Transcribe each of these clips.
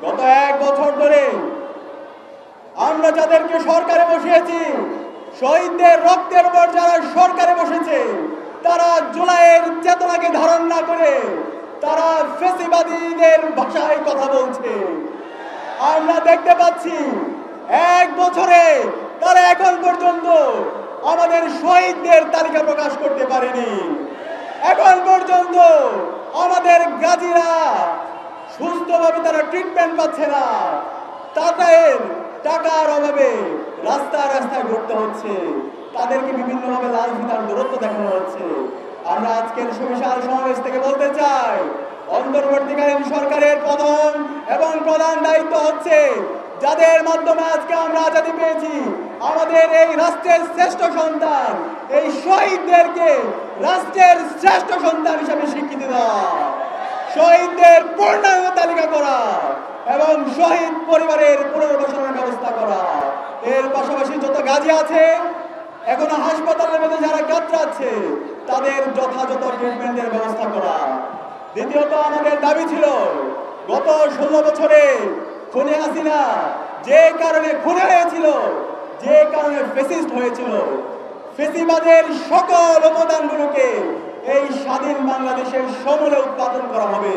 গত 1 বছর ধরে আমরা যাদেরকে সরকারে বসিয়েছি, শহীদদের রক্তের উপর যারা সরকারে বসেছে, তারা জুলাইয়ের চেতনাকে ধারণ না করে তারা ফ্যাসিবাদীদের ভাষায় কথা বলছে। আমরা দেখতে পাচ্ছি 1 বছরে তারা এখন পর্যন্ত আমাদের শহীদদের তালিকা প্রকাশ করতে পারেনি। এখন পর্যন্ত আমাদের গাজীরা সুস্থভাবে তারা ট্রিটমেন্ট পাচ্ছে না। টাকার অভাবে রাস্তায় রাস্তায় ঘুরতে হচ্ছে, তাদেরকে বিভিন্নভাবে লাল ফিতার দূরত্ব দেখানো হচ্ছে। আমরা আজকের সুবিশাল সমাবেশ থেকে বলতে চাই, অন্তর্বর্তীকালীন সরকারের প্রধান এবং প্রধান দায়িত্ব হচ্ছে যাদের মাধ্যমে আজকে আমরা আজাদি পেয়েছি, আমাদের এই রাষ্ট্রের শ্রেষ্ঠ সন্তান, এই শহীদদেরকে রাষ্ট্রের শ্রেষ্ঠ সন্তান হিসেবে স্বীকৃতি দেওয়া, শহীদদের পূর্ণাঙ্গ তালিকা করা এবং শহীদ পরিবারের পুনর্বাসনের ব্যবস্থা করা। এর পাশাপাশি যত গাজী আছে এখনো হাসপাতালের মধ্যে যারা কাতরাচ্ছে, তাদের যথাযথ ট্রিটমেন্টের ব্যবস্থা করা। দ্বিতীয়ত আমাদের দাবি ছিল, গত 16 বছরে খুনি হাসিনা যে কারণে খুন হয়েছিল, যে কারণে ফ্যাসিস্ট হয়েছিল, ফ্যাসিবাদের সকল উপাদানগুলোকে এই স্বাধীন বাংলাদেশের সমূলে উৎপাদন করা হবে।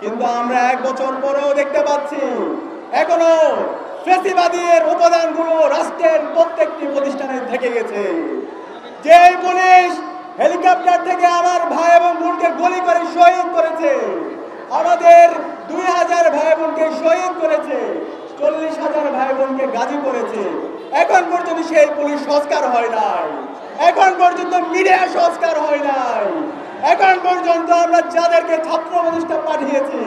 কিন্তু আমরা 1 বছর পরেও দেখতে পাচ্ছি এখনো ফ্যাসিবাদের উপাদানগুলো রাষ্ট্রের প্রত্যেকটি প্রতিষ্ঠানে থেকে গেছে। যে পুলিশ হেলিকপ্টার থেকে আমার ভাই এবং বোনকে গুলি করে শহীদ করেছে, আমাদের 2000 ভাই বোনকে শহীদ করেছে, 40,000 ভাই বোনকে গাজী করেছে, এখন পর্যন্ত সেই পুলিশ সংস্কার হয় নাই, এখন পর্যন্ত মিডিয়া সংস্কার হয় নাই, এখন পর্যন্ত আমরা যাদেরকে ছাত্র প্রতিষ্ঠান পাঠিয়েছি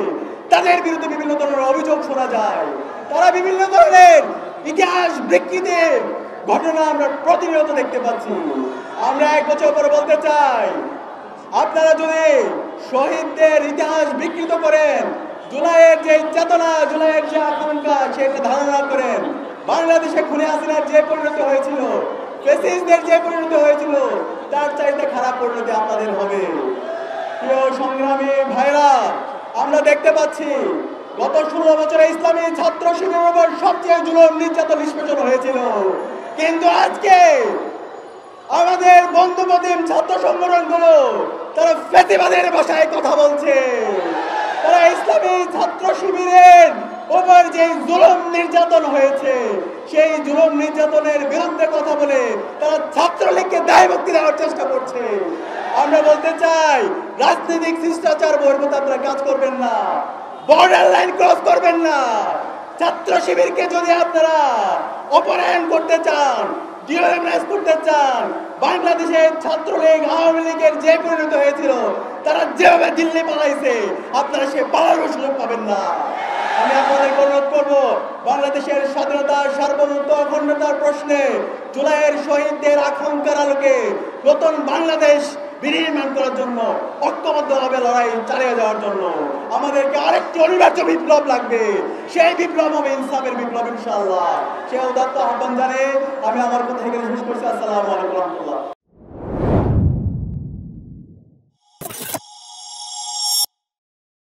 তাদের বিরুদ্ধে বিভিন্ন ধরনের অভিযোগ শোনা যায়। তারা বিভিন্ন ধরনের ইতিহাস বিকৃতির ঘটনা আমরা প্রতিনিয়ত দেখতে পাচ্ছি। আমরা 1 বছর পরে বলতে চাই, আপনারা যদি শহীদদের ইতিহাস বিকৃত করেন, জুলাইয়ের যে চেতনা, জুলাইয়ের যে আকাঙ্ক্ষা সেটা ধারণা করেন, বাংলাদেশে খুনি হাসিনার যে পরিণতি হয়েছিল, ফ্যাসিস্টদের যে পরিণতি হয়েছিল, তার চাইতে খারাপ পরিণতি আপনাদের হবে। প্রিয় সংগ্রামী ভাইরা, আমরা দেখতে পাচ্ছি গত 16 বছরে ইসলামী ছাত্র শিবিরের উপর সবচেয়ে জুলুম নির্যাতন নিষ্পেষণ হয়েছিল, কিন্তু আজকে আমাদের বন্ধুপ্রতিম ছাত্র সংগঠনগুলো তারা ফ্যাসিবাদের ভাষায় কথা বলছে। তারা ইসলামী ছাত্র শিবিরের উপর যে জুলুম নির্যাতন হয়েছে, সেই জুলুম নির্যাতনের বিরুদ্ধে কথা বলে তারা ছাত্রলীগকে দায়মুক্তি দেওয়ার চেষ্টা করছে। আমরা বলতে চাই, রাজনৈতিক শিষ্টাচার বহির্ভূত আপনারা কাজ করবেন না, বর্ডার লাইন ক্রস করবেন না। ছাত্র শিবিরকে যদি আপনারা অপহরণ করতে চান, ডিওএমএস করতে চান, বাংলাদেশের ছাত্রলীগ আওয়ামী লীগের যে পরিণত হয়েছিল, তারা যেভাবে দিল্লি পালাইছে, আপনারা সে পালানোর সুযোগ পাবেন না। আমি আপনাদের অনুরোধ করব, বাংলাদেশের স্বাধীনতা, সার্বভৌমত্ব, অখণ্ডতার প্রশ্নে জুলাইয়ের শহীদদের আকাঙ্ক্ষার আলোকে নতুন বাংলাদেশ বিনির্মাণ করার জন্য ঐক্যবদ্ধভাবে লড়াই চালিয়ে যাওয়ার জন্য আমাদেরকে আরেকটি অনিবার্য বিপ্লব লাগবে। সেই বিপ্লব হবে ইনসাফের বিপ্লব, ইনশাআল্লাহ। সে উদাত্ত আহ্বান জানিয়ে আমি আমার কথা এখানে শেষ করছি। আসসালামু আলাইকুম।